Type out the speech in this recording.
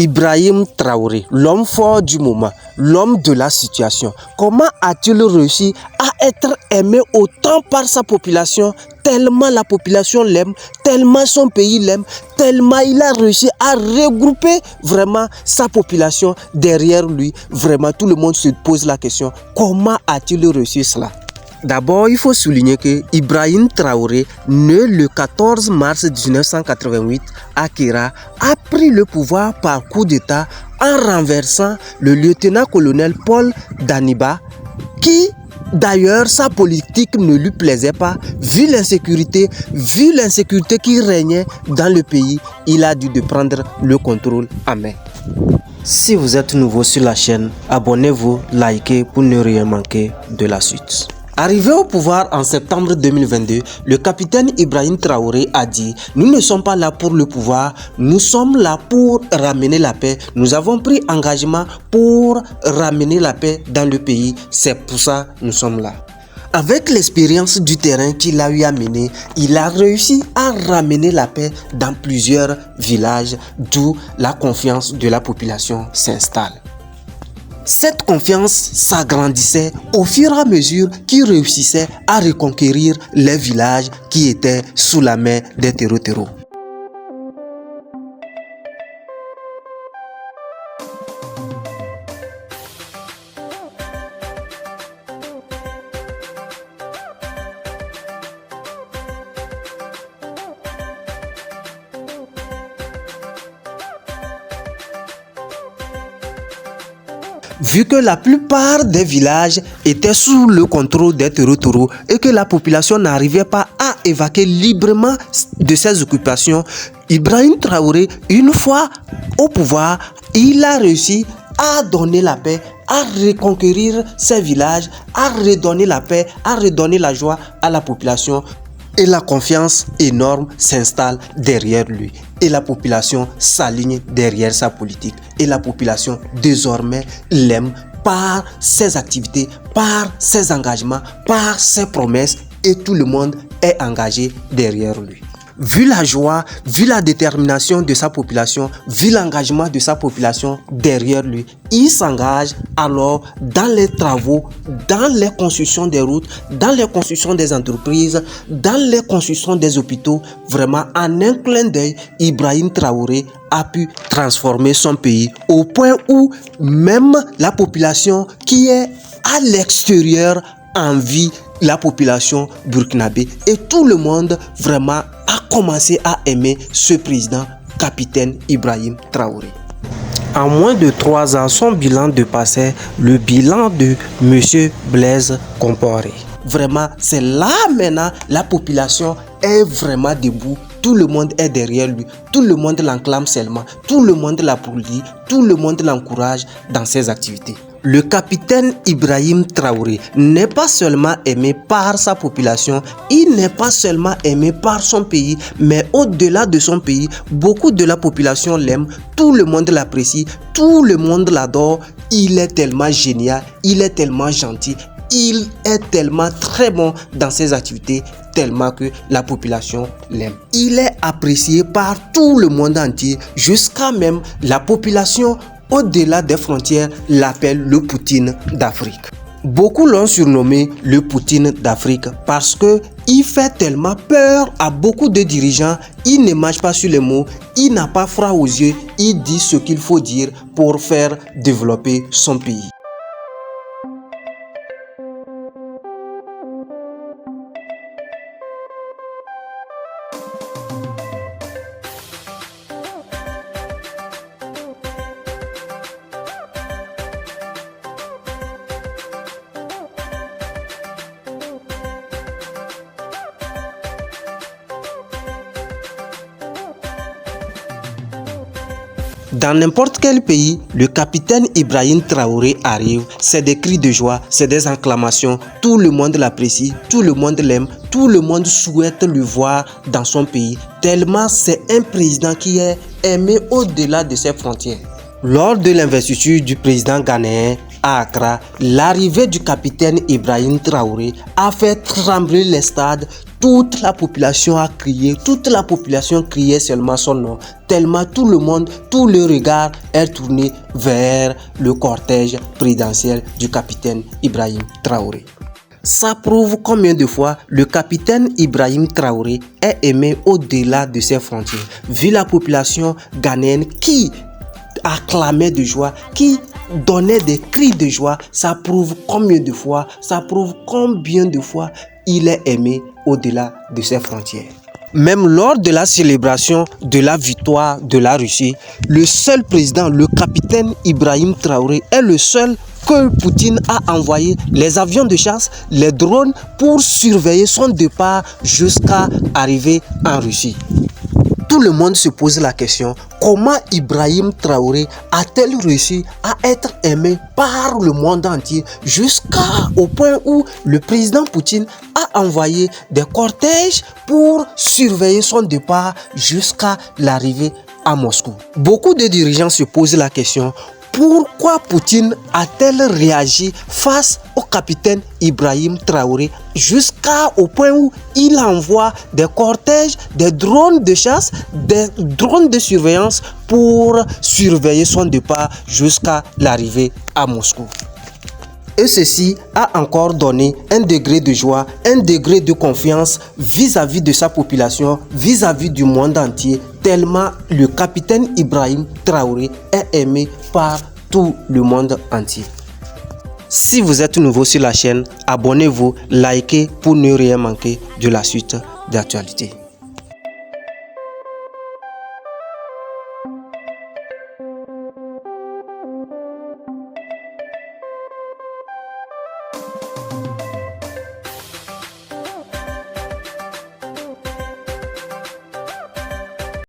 Ibrahim Traoré, l'homme fort du moment, l'homme de la situation, comment a-t-il réussi à être aimé autant par sa population, tellement la population l'aime, tellement son pays l'aime, tellement il a réussi à regrouper vraiment sa population derrière lui. Vraiment, tout le monde se pose la question, comment a-t-il réussi cela? D'abord, il faut souligner que Ibrahim Traoré, né le 14 mars 1988 à Kera, a pris le pouvoir par coup d'État en renversant le lieutenant-colonel Paul Daniba, qui d'ailleurs sa politique ne lui plaisait pas, vu l'insécurité qui régnait dans le pays. Il a dû de prendre le contrôle en main. Si vous êtes nouveau sur la chaîne, abonnez-vous, likez pour ne rien manquer de la suite. Arrivé au pouvoir en septembre 2022, le capitaine Ibrahim Traoré a dit « Nous ne sommes pas là pour le pouvoir, nous sommes là pour ramener la paix. Nous avons pris engagement pour ramener la paix dans le pays. C'est pour ça que nous sommes là. » Avec l'expérience du terrain qu'il a eu à mener, il a réussi à ramener la paix dans plusieurs villages, d'où la confiance de la population s'installe. Cette confiance s'agrandissait au fur et à mesure qu'il réussissait à reconquérir les villages qui étaient sous la main des terreaux. Vu que la plupart des villages étaient sous le contrôle des terreaux et que la population n'arrivait pas à évacuer librement de ses occupations, Ibrahim Traoré, une fois au pouvoir, il a réussi à donner la paix, à reconquérir ces villages, à redonner la paix, à redonner la joie à la population. Et la confiance énorme s'installe derrière lui. Et la population s'aligne derrière sa politique. Et la population désormais l'aime par ses activités, par ses engagements, par ses promesses. Et tout le monde est engagé derrière lui. Vu la joie, vu la détermination de sa population, vu l'engagement de sa population derrière lui, il s'engage alors dans les travaux, dans les constructions des routes, dans les constructions des entreprises, dans les constructions des hôpitaux. Vraiment, en un clin d'œil, Ibrahim Traoré a pu transformer son pays au point où même la population qui est à l'extérieur envie la population burkinabé. Et tout le monde vraiment a commencé à aimer ce président, capitaine Ibrahim Traoré. En moins de 3 ans, son bilan dépassait le bilan de M. Blaise Compaoré. Vraiment, c'est là maintenant la population est vraiment debout. Tout le monde est derrière lui. Tout le monde l'enclame seulement. Tout le monde l'applaudit. Tout le monde l'encourage dans ses activités. Le capitaine Ibrahim Traoré n'est pas seulement aimé par sa population, il n'est pas seulement aimé par son pays, mais au-delà de son pays, beaucoup de la population l'aime, tout le monde l'apprécie, tout le monde l'adore. Il est tellement génial, il est tellement gentil, il est tellement très bon dans ses activités, tellement que la population l'aime. Il est apprécié par tout le monde entier, jusqu'à même la population au-delà des frontières l'appelle le Poutine d'Afrique. Beaucoup l'ont surnommé le Poutine d'Afrique parce que il fait tellement peur à beaucoup de dirigeants. Il ne marche pas sur les mots, il n'a pas froid aux yeux, il dit ce qu'il faut dire pour faire développer son pays. Dans n'importe quel pays, le capitaine Ibrahim Traoré arrive, c'est des cris de joie, c'est des acclamations, tout le monde l'apprécie, tout le monde l'aime, tout le monde souhaite le voir dans son pays, tellement c'est un président qui est aimé au-delà de ses frontières. Lors de l'investiture du président ghanéen à Accra, l'arrivée du capitaine Ibrahim Traoré a fait trembler les stades. toute la population a crié, toute la population criait seulement son nom, tellement tout le monde, tout le regard est tourné vers le cortège présidentiel du capitaine Ibrahim Traoré. Ça prouve combien de fois le capitaine Ibrahim Traoré est aimé au-delà de ses frontières. Vu la population ghanéenne qui acclamait de joie, qui donnait des cris de joie, ça prouve combien de fois il est aimé au-delà de ses frontières. Même lors de la célébration de la victoire de la Russie, le seul président, le capitaine Ibrahim Traoré, est le seul que Poutine a envoyé les avions de chasse, les drones pour surveiller son départ jusqu'à arriver en Russie. Tout le monde se pose la question, comment Ibrahim Traoré a-t-il réussi à être aimé par le monde entier jusqu'au point où le président Poutine a envoyé des cortèges pour surveiller son départ jusqu'à l'arrivée à Moscou. Beaucoup de dirigeants se posent la question, pourquoi Poutine a-t-il réagi face au capitaine Ibrahim Traoré jusqu'au point où il envoie des cortèges, des drones de chasse, des drones de surveillance pour surveiller son départ jusqu'à l'arrivée à Moscou? Et ceci a encore donné un degré de joie, un degré de confiance vis-à-vis de sa population, vis-à-vis du monde entier, tellement le capitaine Ibrahim Traoré est aimé par tout le monde entier. Si vous êtes nouveau sur la chaîne, abonnez-vous, likez pour ne rien manquer de la suite d'actualité.